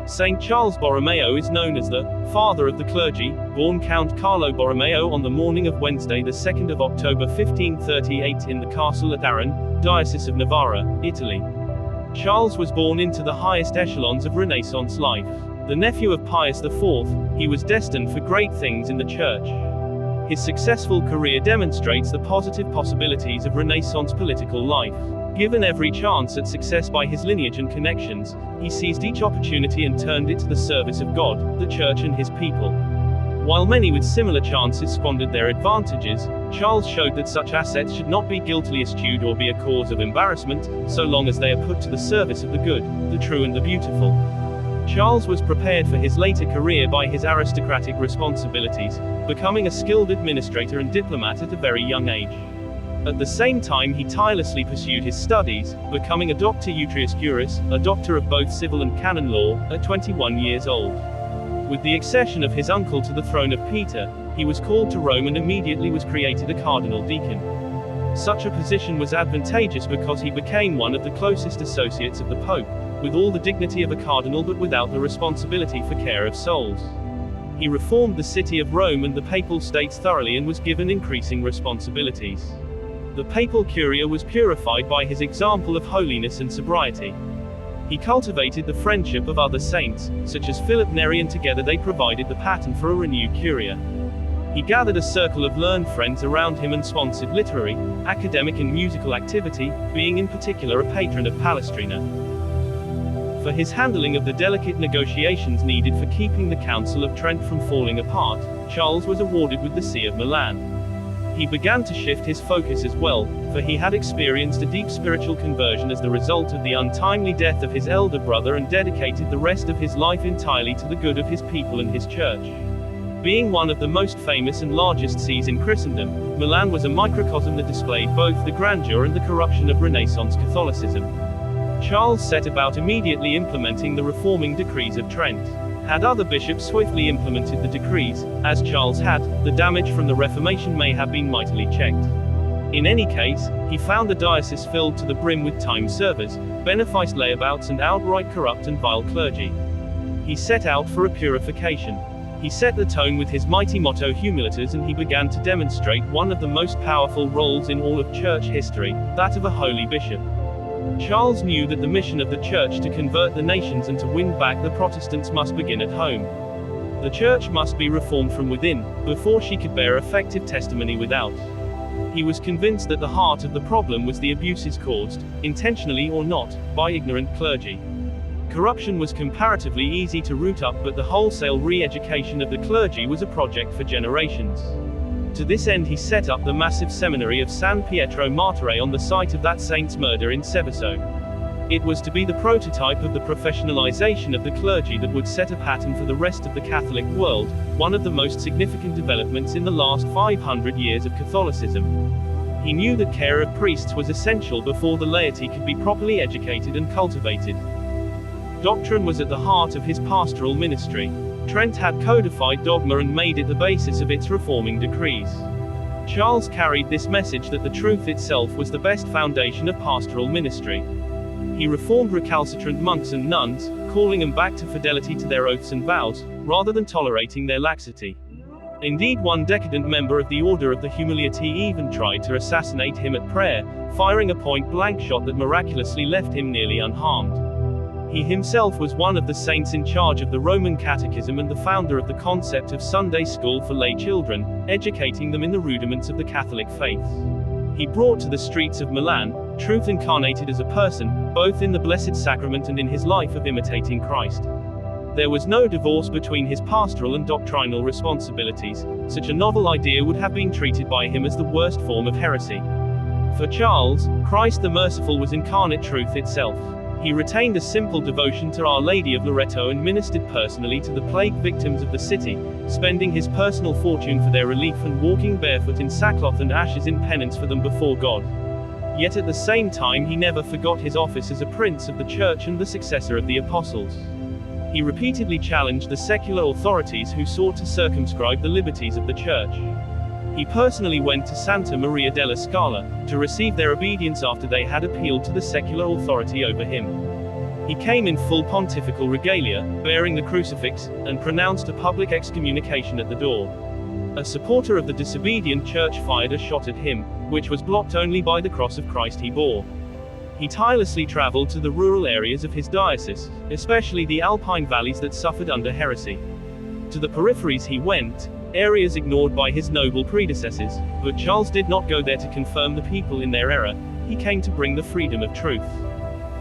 Saint Charles Borromeo is known as the father of the clergy, born Count Carlo Borromeo on the morning of Wednesday the 2nd of October 1538 in the castle at Aron, Diocese of Novara, Italy. Charles was born into the highest echelons of Renaissance life. The nephew of Pius IV, he was destined for great things in the Church. His successful career demonstrates the positive possibilities of Renaissance political life. Given every chance at success by his lineage and connections, he seized each opportunity and turned it to the service of God, the Church and his people. While many with similar chances squandered their advantages, Charles showed that such assets should not be guiltily eschewed or be a cause of embarrassment, so long as they are put to the service of the good, the true and the beautiful. Charles was prepared for his later career by his aristocratic responsibilities, becoming a skilled administrator and diplomat at a very young age. At the same time he tirelessly pursued his studies, becoming a doctor Juris Juris, a doctor of both civil and canon law, at 21 years old. With the accession of his uncle to the throne of Peter, he was called to Rome and immediately was created a cardinal deacon. Such a position was advantageous because he became one of the closest associates of the Pope, with all the dignity of a cardinal but without the responsibility for care of souls. He reformed the city of Rome and the papal states thoroughly and was given increasing responsibilities. The papal curia was purified by his example of holiness and sobriety. He cultivated the friendship of other saints, such as Philip Neri, and together they provided the pattern for a renewed curia. He gathered a circle of learned friends around him and sponsored literary, academic and musical activity, being in particular a patron of Palestrina. For his handling of the delicate negotiations needed for keeping the Council of Trent from falling apart, Charles was awarded with the See of Milan. He began to shift his focus as well, for he had experienced a deep spiritual conversion as the result of the untimely death of his elder brother and dedicated the rest of his life entirely to the good of his people and his church. Being one of the most famous and largest sees in Christendom, Milan was a microcosm that displayed both the grandeur and the corruption of Renaissance Catholicism. Charles set about immediately implementing the reforming decrees of Trent. Had other bishops swiftly implemented the decrees, as Charles had, the damage from the Reformation may have been mightily checked. In any case, he found the diocese filled to the brim with time servers, beneficed layabouts and outright corrupt and vile clergy. He set out for a purification. He set the tone with his mighty motto Humilitas, and he began to demonstrate one of the most powerful roles in all of church history, that of a holy bishop. Charles knew that the mission of the Church to convert the nations and to win back the Protestants must begin at home. The Church must be reformed from within, before she could bear effective testimony without. He was convinced that the heart of the problem was the abuses caused, intentionally or not, by ignorant clergy. Corruption was comparatively easy to root up, but the wholesale re-education of the clergy was a project for generations. To this end he set up the massive seminary of San Pietro Martire on the site of that saint's murder in Seveso. It was to be the prototype of the professionalization of the clergy that would set a pattern for the rest of the Catholic world, one of the most significant developments in the last 500 years of Catholicism. He knew that care of priests was essential before the laity could be properly educated and cultivated. Doctrine was at the heart of his pastoral ministry. Trent had codified dogma and made it the basis of its reforming decrees. Charles carried this message that the truth itself was the best foundation of pastoral ministry. He reformed recalcitrant monks and nuns, calling them back to fidelity to their oaths and vows, rather than tolerating their laxity. Indeed, one decadent member of the Order of the Humiliati even tried to assassinate him at prayer, firing a point-blank shot that miraculously left him nearly unharmed. He himself was one of the saints in charge of the Roman Catechism and the founder of the concept of Sunday school for lay children, educating them in the rudiments of the Catholic faith. He brought to the streets of Milan, truth incarnated as a person, both in the Blessed Sacrament and in his life of imitating Christ. There was no divorce between his pastoral and doctrinal responsibilities. Such a novel idea would have been treated by him as the worst form of heresy. For Charles, Christ the Merciful was incarnate truth itself. He retained a simple devotion to Our Lady of Loreto and ministered personally to the plague victims of the city, spending his personal fortune for their relief and walking barefoot in sackcloth and ashes in penance for them before God. Yet at the same time he never forgot his office as a prince of the church and the successor of the apostles. He repeatedly challenged the secular authorities who sought to circumscribe the liberties of the church. He personally went to Santa Maria della Scala, to receive their obedience after they had appealed to the secular authority over him. He came in full pontifical regalia, bearing the crucifix, and pronounced a public excommunication at the door. A supporter of the disobedient church fired a shot at him, which was blocked only by the cross of Christ he bore. He tirelessly traveled to the rural areas of his diocese, especially the Alpine valleys that suffered under heresy. To the peripheries he went, areas ignored by his noble predecessors, but Charles did not go there to confirm the people in their error, he came to bring the freedom of truth.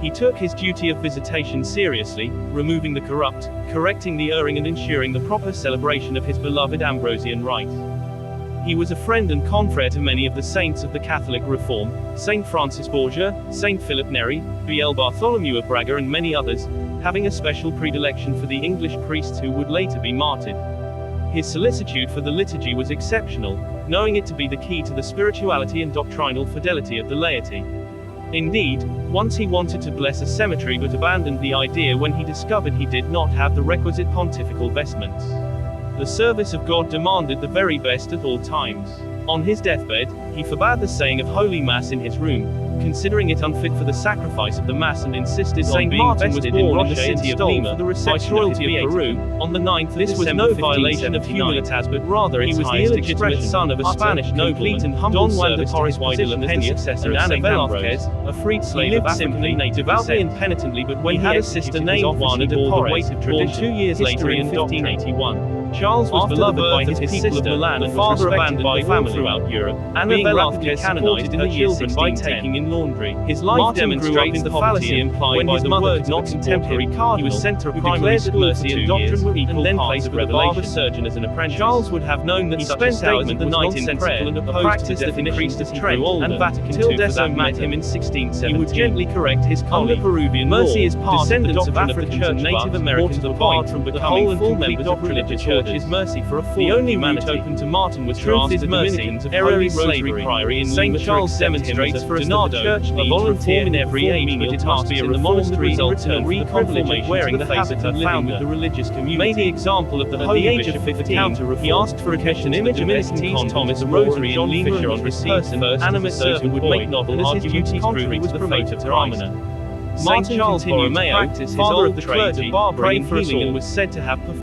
He took his duty of visitation seriously, removing the corrupt, correcting the erring and ensuring the proper celebration of his beloved Ambrosian rite. He was a friend and confrere to many of the saints of the Catholic Reform, Saint Francis Borgia, Saint Philip Neri, B.L. Bartholomew of Braga and many others, having a special predilection for the English priests who would later be martyred. His solicitude for the liturgy was exceptional, knowing it to be the key to the spirituality and doctrinal fidelity of the laity. Indeed, once he wanted to bless a cemetery but abandoned the idea when he discovered he did not have the requisite pontifical vestments. The service of God demanded the very best at all times. On his deathbed, he forbade the saying of Holy Mass in his room, considering it unfit for the sacrifice of the Mass, and insisted on being vested in the city of Lima for the reception of Peru. On the 9th of This was no violation of humilitas, but rather he was the illegitimate son of a Spanish nobleman, Don Juan de Porres Vidal, as the successor of Saint Ambrose, a freed slave of African native devoutly and penitently, but when he had a sister named Juana de Porres, born 2 years later in 1581. Charles was beloved by his people of Milan and was respected by family throughout Europe. Annabella was canonized in the year 1610 by taking in laundry. His life demonstrates the fallacy implied by the words not contemporary Cardinal. He was sent to primary school mercy and doctrine were equal, and then placed with a barber surgeon as an apprentice. Charles would have known that he spent hours of the night in prayer, and opposed to the definitions of Trent and Vatican II for that met him in 1617. He would gently correct his colleague. Peruvian mercy is part of the doctrine of the Church, Native Americans barred from becoming full members of religious churches. Mercy for a full the only route open to Martin was truth is mercy. Error Rosary Priory in St. Charles demonstrates for us that the Church needs reform in every age, but it must be a reform in return for the privilege of wearing the habit of living with the religious community. Made the example of the Holy Bishop of 15, he asked for a commission image of Dominican Thomas a rosary and Fisher on his person, animate servant would make novel as his duty contrary was the fate of Ramona. Saint Charles Borromeo, father of the clergy, prayed for healing and was said to have performed